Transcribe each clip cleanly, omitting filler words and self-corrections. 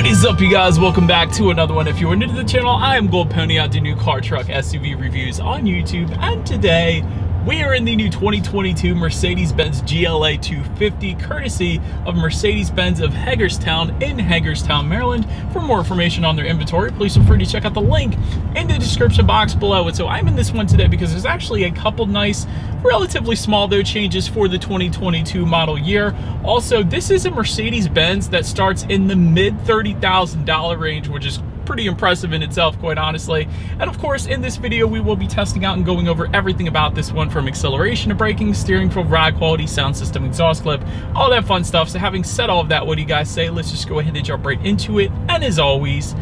What is up, you guys? Welcome back to another one. If you're new to the channel, I am Gold Pony. I do new car, truck, SUV reviews on YouTube, and today we are in the new 2022 Mercedes-Benz GLA 250, courtesy of Mercedes-Benz of Hagerstown in Hagerstown, Maryland. For more information on their inventory, please feel free to check out the link in the description box below. And so I'm in this one today because there's actually a couple nice, relatively small though, changes for the 2022 model year. Also, this is a Mercedes-Benz that starts in the mid $30,000 range, which is pretty impressive in itself, quite honestly. And of course, in this video, we will be testing out and going over everything about this one, from acceleration to braking, steering feel, ride quality, sound system, exhaust clip, all that fun stuff. So having said all of that, what do you guys say? Let's just go ahead and jump right into it. And as always,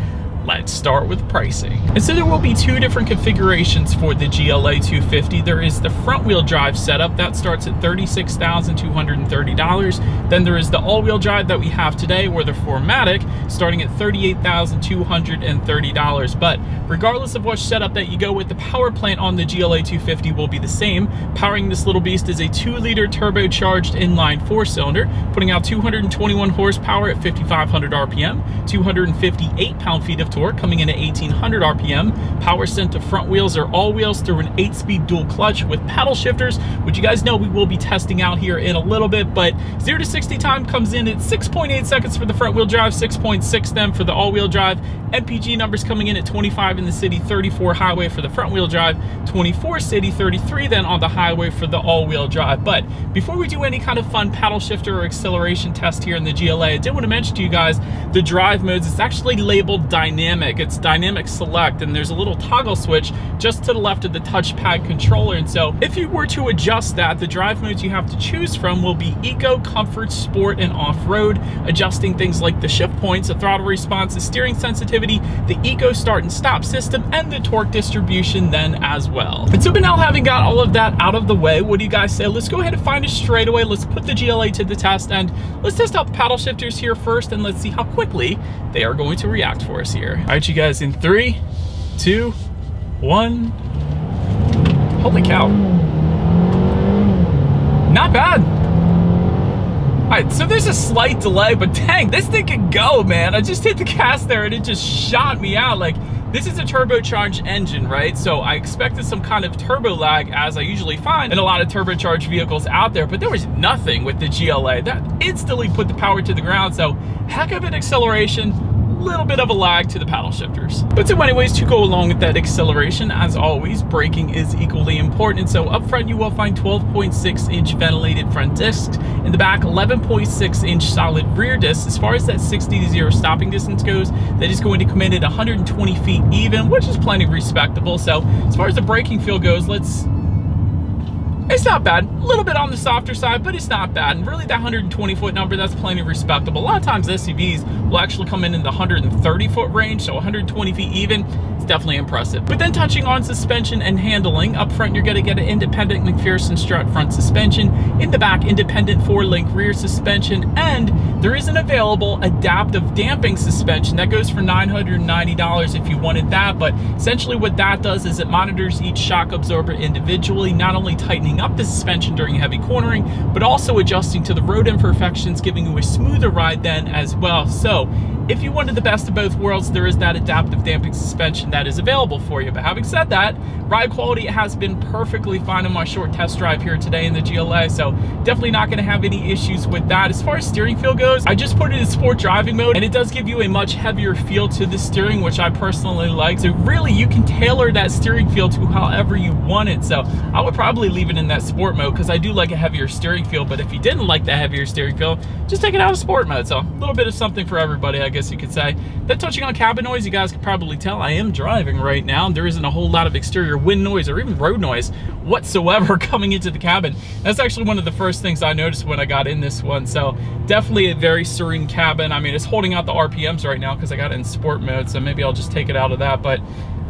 let's start with pricing. And so there will be two different configurations for the GLA 250. There is the front wheel drive setup that starts at $36,230. Then there is the all-wheel drive that we have today, or the 4MATIC, starting at $38,230. But regardless of which setup that you go with, the power plant on the GLA 250 will be the same. Powering this little beast is a 2-liter turbocharged inline 4-cylinder, putting out 221 horsepower at 5,500 RPM, 258 pound-feet of torque, coming in at 1,800 RPM. Power sent to front wheels or all wheels through an 8-speed dual clutch with paddle shifters, which you guys know we will be testing out here in a little bit. But 0 to 60 time comes in at 6.8 seconds for the front wheel drive, 6.6 then for the all-wheel drive. MPG numbers coming in at 25 in the city, 34 highway for the front wheel drive, 24 city, 33 then on the highway for the all-wheel drive. But before we do any kind of fun paddle shifter or acceleration test here in the GLA, I did want to mention to you guys the drive modes. It's actually labeled dynamic. It's dynamic select, and there's a little toggle switch just to the left of the touchpad controller. And so if you were to adjust that, the drive modes you have to choose from will be eco, comfort, sport, and off-road, adjusting things like the shift points, the throttle response, the steering sensitivity, the eco start and stop system, and the torque distribution then as well. And so now, having got all of that out of the way, what do you guys say? Let's go ahead and find it straight away. Let's put the GLA to the test, and let's test out the paddle shifters here first, and let's see how quickly they are going to react for us here. All right, you guys, in 3, 2, 1. Holy cow. Not bad. All right, so there's a slight delay, but dang, this thing can go, man. I just hit the gas there and it just shot me out. Like, this is a turbocharged engine, right? So I expected some kind of turbo lag, as I usually find in a lot of turbocharged vehicles out there, but there was nothing with the GLA. That instantly put the power to the ground. So heck of an acceleration, little bit of a lag to the paddle shifters. But so anyways, to go along with that acceleration, as always, braking is equally important. And so up front, you will find 12.6-inch ventilated front discs. In the back, 11.6-inch solid rear discs. As far as that 60 to 0 stopping distance goes, that is going to come in at 120 feet even, which is plenty respectable. So as far as the braking feel goes, it's not bad. A little bit on the softer side, but it's not bad. And really, that 120-foot number, that's plenty respectable. A lot of times SUVs will actually come in the 130-foot range, so 120 feet even. It's definitely impressive. But then touching on suspension and handling, up front, you're gonna get an independent McPherson strut front suspension. In the back, independent 4-link rear suspension, and there is an available adaptive damping suspension that goes for $990 if you wanted that. But essentially what that does is it monitors each shock absorber individually, not only tightening up the suspension during heavy cornering, but also adjusting to the road imperfections, giving you a smoother ride then as well. So if you wanted the best of both worlds, there is that adaptive damping suspension that is available for you. But having said that, ride quality has been perfectly fine on my short test drive here today in the GLA, so definitely not going to have any issues with that. As far as steering feel goes, I just put it in sport driving mode, and it does give you a much heavier feel to the steering, which I personally like. So really, you can tailor that steering feel to however you want it. So I would probably leave it in that sport mode, because I do like a heavier steering feel. But if you didn't like that heavier steering feel, just take it out of sport mode. So a little bit of something for everybody, I guess you could say. Then touching on cabin noise, you guys could probably tell I am driving right now, and there isn't a whole lot of exterior wind noise or even road noise whatsoever coming into the cabin. That's actually one of the first things I noticed when I got in this one. So definitely a very serene cabin. I mean, it's holding out the RPMs right now because I got it in sport mode, so maybe I'll just take it out of that. But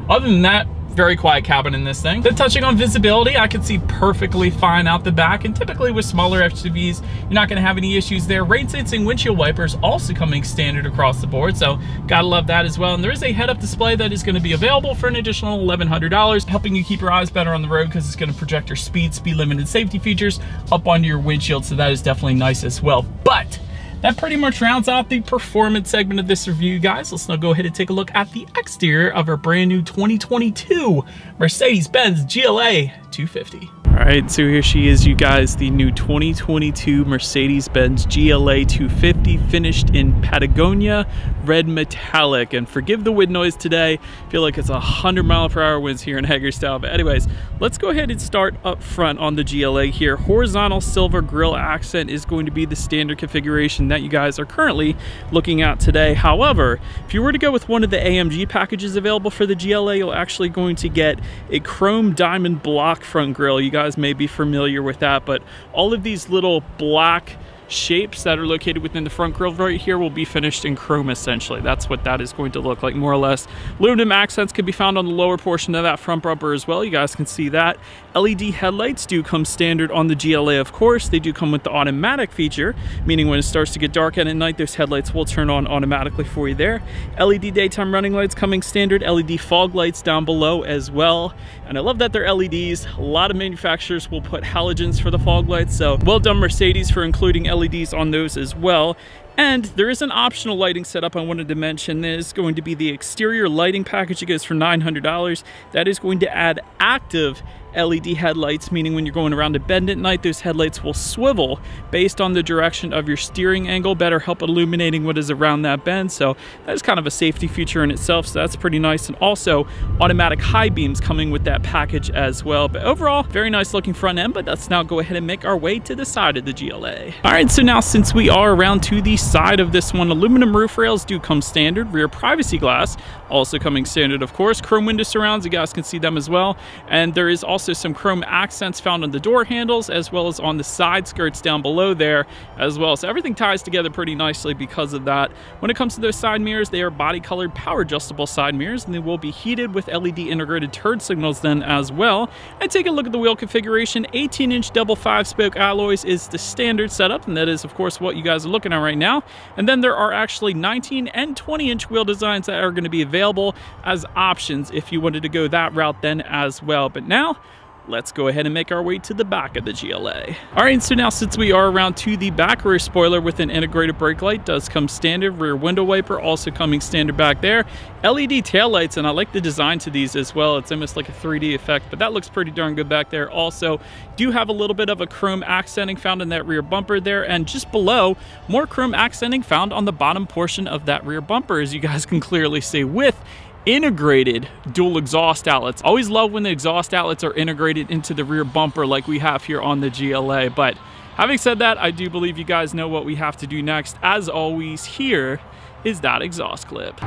other than that, very quiet cabin in this thing. Then touching on visibility, I can see perfectly fine out the back, and typically with smaller SUVs, you're not gonna have any issues there. Rain sensing windshield wipers also coming standard across the board, so gotta love that as well. And there is a head-up display that is gonna be available for an additional $1,100, helping you keep your eyes better on the road because it's gonna project your speed limit, and safety features up onto your windshield, so that is definitely nice as well. But that pretty much rounds out the performance segment of this review, guys. Let's now go ahead and take a look at the exterior of our brand new 2022 Mercedes-Benz GLA 250. All right, so here she is, you guys, the new 2022 Mercedes-Benz GLA 250, finished in Patagonia red metallic. And forgive the wind noise today, I feel like it's 100-mile-per-hour winds here in Hagerstown. But anyways, let's go ahead and start up front on the GLA here. Horizontal silver grille accent is going to be the standard configuration that you guys are currently looking at today. However, if you were to go with one of the AMG packages available for the GLA, you're actually going to get a chrome diamond block front grille. You guys may be familiar with that, but all of these little black shapes that are located within the front grille right here will be finished in chrome. Essentially, that's what that is going to look like, more or less. Aluminum accents can be found on the lower portion of that front bumper as well. You guys can see that. LED headlights do come standard on the GLA, of course. They do come with the automatic feature, meaning when it starts to get dark at night, those headlights will turn on automatically for you there. LED daytime running lights coming standard. LED fog lights down below as well. And I love that they're LEDs. A lot of manufacturers will put halogens for the fog lights, so well done Mercedes for including LEDs on those as well. And there is an optional lighting setup I wanted to mention. There's going to be the exterior lighting package. It goes for $900. That is going to add active LED headlights, meaning when you're going around a bend at night, those headlights will swivel based on the direction of your steering angle, better help illuminating what is around that bend. So that is kind of a safety feature in itself, so that's pretty nice. And also automatic high beams coming with that package as well. But overall, very nice looking front end. But let's now go ahead and make our way to the side of the GLA. All right, so now since we are around to the side of this one, aluminum roof rails do come standard. Rear privacy glass also coming standard, of course. Chrome window surrounds, you guys can see them as well. And there is also some chrome accents found on the door handles as well as on the side skirts down below there as well. So everything ties together pretty nicely because of that. When it comes to those side mirrors, they are body colored power adjustable side mirrors, and they will be heated with LED integrated turn signals then as well. And take a look at the wheel configuration. 18-inch double 5-spoke alloys is the standard setup, and that is of course what you guys are looking at right now. And then there are actually 19 and 20-inch wheel designs that are going to be available as options if you wanted to go that route then as well. But now let's go ahead and make our way to the back of the GLA. All right, so now since we are around to the back, rear spoiler with an integrated brake light does come standard. Rear window wiper also coming standard back there. LED taillights, and I like the design to these as well. It's almost like a 3D effect, but that looks pretty darn good back there. Also, do have a little bit of a chrome accenting found in that rear bumper there, and just below, more chrome accenting found on the bottom portion of that rear bumper, as you guys can clearly see, with integrated dual exhaust outlets. Always love when the exhaust outlets are integrated into the rear bumper like we have here on the GLA. But having said that, I do believe you guys know what we have to do next. As always, here is that exhaust clip.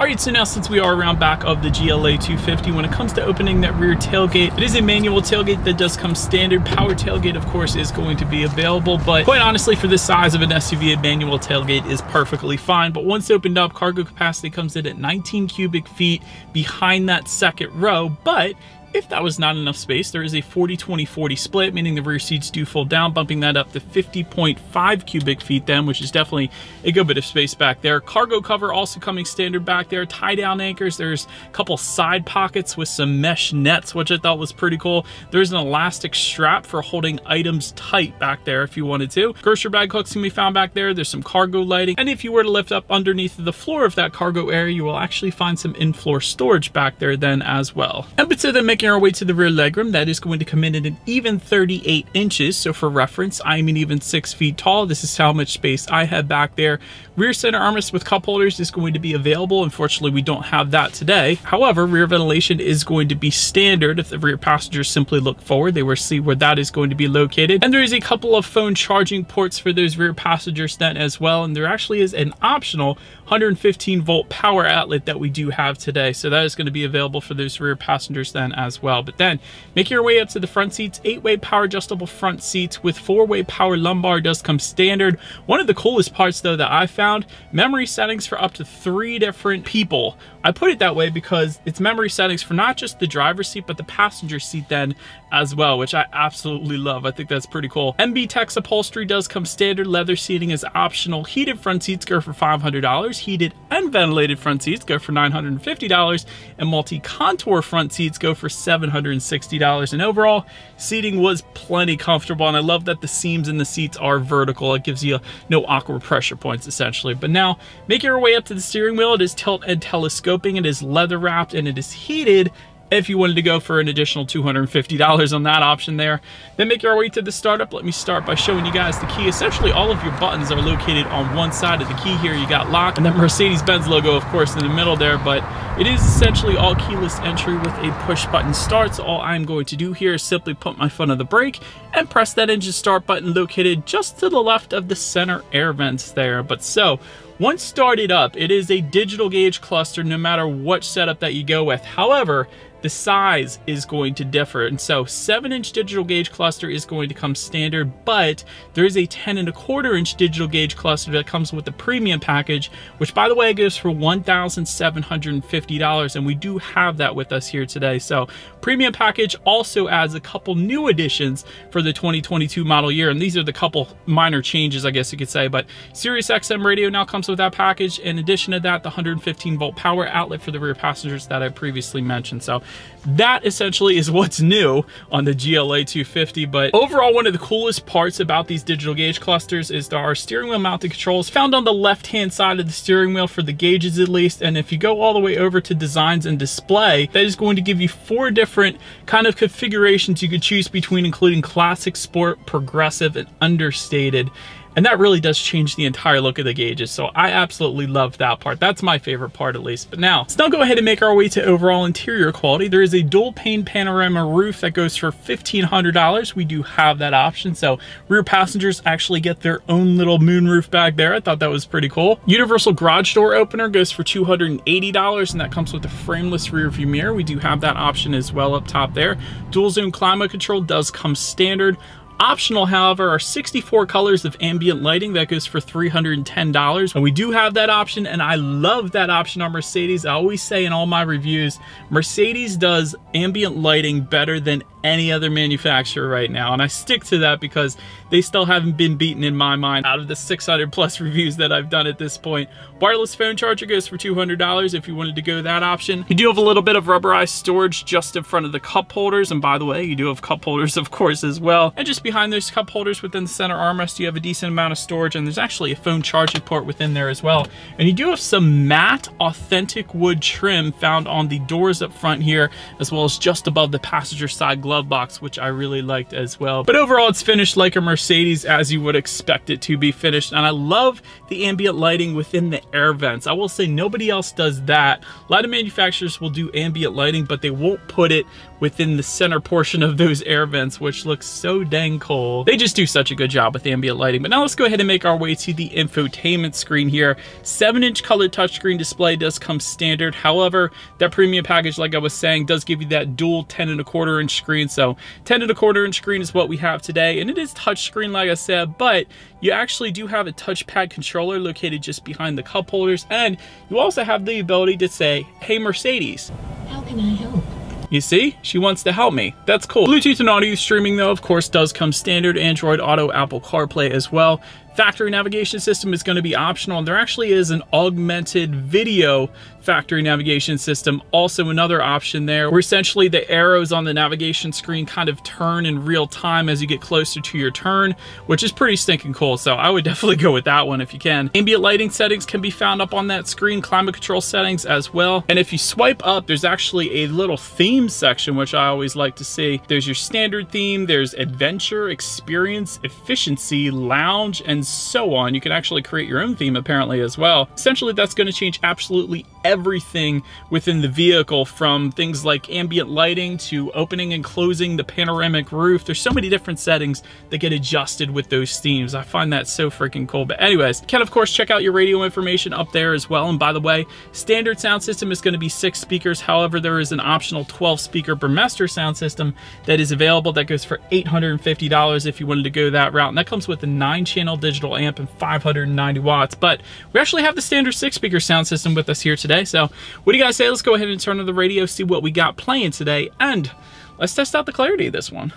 Alright, so now since we are around back of the GLA 250, when it comes to opening that rear tailgate, it is a manual tailgate that does come standard. Power tailgate, of course, is going to be available, but quite honestly, for the size of an SUV, a manual tailgate is perfectly fine. But once opened up, cargo capacity comes in at 19 cubic feet behind that second row. But if that was not enough space, there is a 40-20-40 split, meaning the rear seats do fold down, bumping that up to 50.5 cubic feet then, which is definitely a good bit of space back there. Cargo cover also coming standard back there. Tie-down anchors. There's a couple side pockets with some mesh nets, which I thought was pretty cool. There's an elastic strap for holding items tight back there if you wanted to. Grocery bag hooks can be found back there. There's some cargo lighting. And if you were to lift up underneath the floor of that cargo area, you will actually find some in-floor storage back there then as well. And but so then making our way to the rear legroom, that is going to come in at an even 38 inches. So for reference, I'm an even 6 feet tall. This is how much space I have back there. Rear center armrest with cup holders is going to be available. Unfortunately, we don't have that today. However, rear ventilation is going to be standard. If the rear passengers simply look forward, they will see where that is going to be located. And there is a couple of phone charging ports for those rear passengers then as well. And there actually is an optional 115 volt power outlet that we do have today. So that is going to be available for those rear passengers then as as well. But then make your way up to the front seats. 8-way power adjustable front seats with 4-way power lumbar does come standard. One of the coolest parts though that I found, memory settings for up to 3 different people. I put it that way because it's memory settings for not just the driver's seat, but the passenger seat then as well, which I absolutely love. I think that's pretty cool. MB Tex upholstery does come standard. Leather seating is optional. Heated front seats go for $500. Heated and ventilated front seats go for $950. And multi-contour front seats go for $760. And overall, seating was plenty comfortable. And I love that the seams in the seats are vertical. It gives you no awkward pressure points essentially. But now, make your way up to the steering wheel. It is tilt and telescoping. It is leather wrapped and it is heated. If you wanted to go for an additional $250 on that option there. Then make your way to the startup. Let me start by showing you guys the key. Essentially, all of your buttons are located on one side of the key here. You got lock and then Mercedes-Benz logo, of course, in the middle there, but it is essentially all keyless entry with a push button start. So all I'm going to do here is simply put my foot on the brake and press that engine start button located just to the left of the center air vents there. But so, once started up, it is a digital gauge cluster no matter what setup that you go with. However, the size is going to differ. And so 7-inch digital gauge cluster is going to come standard, but there is a 10.25-inch digital gauge cluster that comes with the premium package, which by the way goes for $1,750. And we do have that with us here today. So premium package also adds a couple new additions for the 2022 model year. And these are the couple minor changes, I guess you could say, but Sirius XM radio now comes with that package. In addition to that, the 115-volt power outlet for the rear passengers that I previously mentioned. So that essentially is what's new on the GLA 250. But overall, one of the coolest parts about these digital gauge clusters is there are steering wheel mounted controls found on the left-hand side of the steering wheel for the gauges at least. And if you go all the way over to designs and display, that is going to give you 4 different kind of configurations you could choose between, including classic, sport, progressive, and understated. And that really does change the entire look of the gauges. So I absolutely love that part. That's my favorite part at least. But now, let's now go ahead and make our way to overall interior quality. There is a dual pane panorama roof that goes for $1,500. We do have that option. So rear passengers actually get their own little moonroof back there. I thought that was pretty cool. Universal garage door opener goes for $280, and that comes with a frameless rear view mirror. We do have that option as well up top there. Dual zone climate control does come standard. Optional, however, are 64 colors of ambient lighting. That goes for $310. And we do have that option, and I love that option on Mercedes. I always say in all my reviews, Mercedes does ambient lighting better than any other manufacturer right now. And I stick to that because they still haven't been beaten in my mind out of the 600 plus reviews that I've done at this point. Wireless phone charger goes for $200 if you wanted to go that option. You do have a little bit of rubberized storage just in front of the cup holders. And by the way, you do have cup holders, of course, as well. And just behind those cup holders within the center armrest, you have a decent amount of storage, and there's actually a phone charging port within there as well. And you do have some matte authentic wood trim found on the doors up front here, as well as just above the passenger side glove box, which I really liked as well. But overall, it's finished like a Mercedes, as you would expect it to be finished. And I love the ambient lighting within the air vents. I will say nobody else does that. A lot of manufacturers will do ambient lighting, but they won't put it within the center portion of those air vents, which looks so dang cool. They just do such a good job with ambient lighting. But now let's go ahead and make our way to the infotainment screen here. 7-inch colored touchscreen display does come standard. However, that premium package, like I was saying, does give you that dual 10.25-inch screen. So 10.25-inch screen is what we have today, and it is touchscreen, like I said, but you actually do have a touchpad controller located just behind the cup holders, and you also have the ability to say, "Hey Mercedes, how can I help?" You see, she wants to help me. That's cool. Bluetooth and audio streaming, though, of course, does come standard. Android Auto, Apple CarPlay as well. Factory navigation system is going to be optional, and there actually is an augmented video factory navigation system, also another option there, where essentially the arrows on the navigation screen kind of turn in real time as you get closer to your turn, which is pretty stinking cool. So I would definitely go with that one if you can. Ambient lighting settings can be found up on that screen, climate control settings as well. And if you swipe up, there's actually a little theme section, which I always like to see. There's your standard theme, there's adventure, experience, efficiency, lounge, and so on. You can actually create your own theme apparently as well. Essentially, that's going to change absolutely everything within the vehicle, from things like ambient lighting to opening and closing the panoramic roof. There's so many different settings that get adjusted with those themes. I find that so freaking cool. But anyways, you can of course check out your radio information up there as well. And by the way, standard sound system is going to be 6 speakers. However, there is an optional 12 speaker Burmester sound system that is available that goes for $850 if you wanted to go that route. And that comes with a 9-channel digital amp and 590 watts. But we actually have the standard 6 speaker sound system with us here today. So what do you guys say? Let's go ahead and turn on the radio, see what we got playing today, and let's test out the clarity of this one.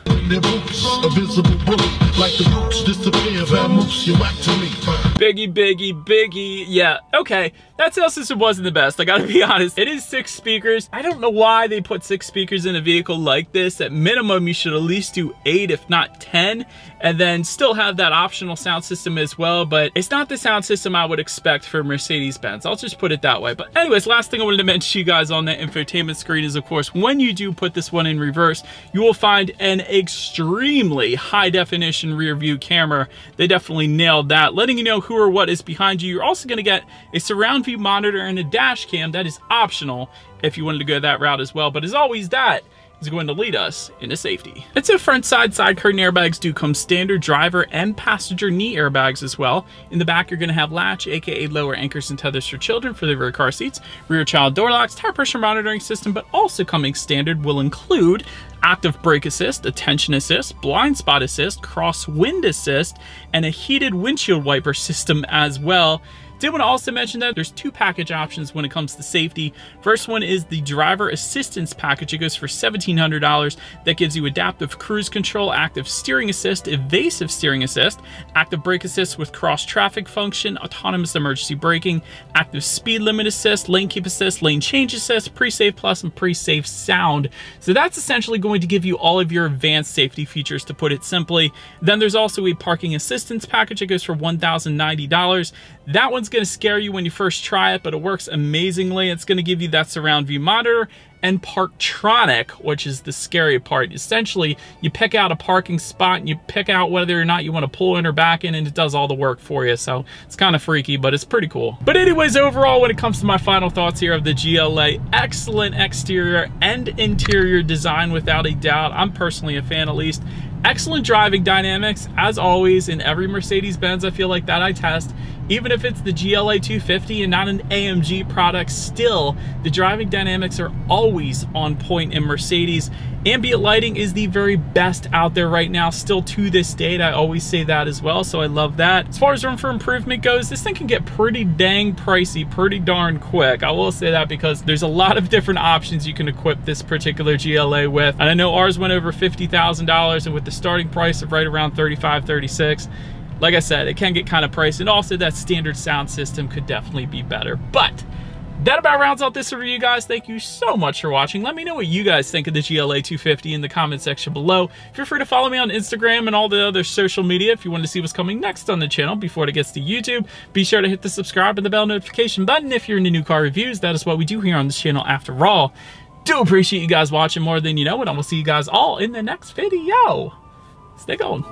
Biggie, biggie, biggie. Yeah, okay. That sound system wasn't the best, I gotta be honest. It is 6 speakers. I don't know why they put 6 speakers in a vehicle like this. At minimum, you should at least do 8, if not 10, and then still have that optional sound system as well. But it's not the sound system I would expect for Mercedes-Benz. I'll just put it that way. But anyways, last thing I wanted to mention to you guys on that infotainment screen is, of course, when you do put this one in reverse, you will find an extremely high definition rear view camera. They definitely nailed that, letting you know who or what is behind you. You're also going to get a surround view monitor and a dash cam. That is optional if you wanted to go that route as well. But as always, that is going to lead us into safety. And so front side curtain airbags do come standard, driver and passenger knee airbags as well. In the back, you're going to have latch, aka lower anchors and tethers for children for the rear car seats, rear child door locks, tire pressure monitoring system, but also coming standard will include active brake assist, attention assist, blind spot assist, crosswind assist, and a heated windshield wiper system as well. Did want to also mention that there's 2 package options when it comes to safety. First one is the driver assistance package. It goes for $1,700. That gives you adaptive cruise control, active steering assist, evasive steering assist, active brake assist with cross traffic function, autonomous emergency braking, active speed limit assist, lane keep assist, lane change assist, pre-save plus, and pre-save sound. So that's essentially going to give you all of your advanced safety features, to put it simply. Then there's also a parking assistance package. It goes for $1,090. That one's going to scare you when you first try it, but it works amazingly. It's going to give you that surround view monitor and Parktronic, which is the scary part. Essentially, you pick out a parking spot and you pick out whether or not you want to pull in or back in, and it does all the work for you. So it's kind of freaky, but it's pretty cool. But anyways, overall, when it comes to my final thoughts here of the GLA, excellent exterior and interior design without a doubt. I'm personally a fan, at least. Excellent driving dynamics, as always, in every Mercedes-Benz I feel like that I test. Even if it's the GLA 250 and not an AMG product, still, the driving dynamics are always on point in Mercedes. Ambient lighting is the very best out there right now, still to this date. I always say that as well, so I love that. As far as room for improvement goes, this thing can get pretty dang pricey pretty darn quick. I will say that because there's a lot of different options you can equip this particular GLA with. And I know ours went over $50,000, and with the starting price of right around $35,000, $36,000, like I said, it can get kind of pricey. And also that standard sound system could definitely be better. But that about rounds out this review, guys. Thank you so much for watching. Let me know what you guys think of the GLA 250 in the comment section below. Feel free to follow me on Instagram and all the other social media if you want to see what's coming next on the channel before it gets to YouTube. Be sure to hit the subscribe and the bell notification button if you're into new car reviews. That is what we do here on this channel after all. Do appreciate you guys watching more than you know, and I will see you guys all in the next video. Stay going.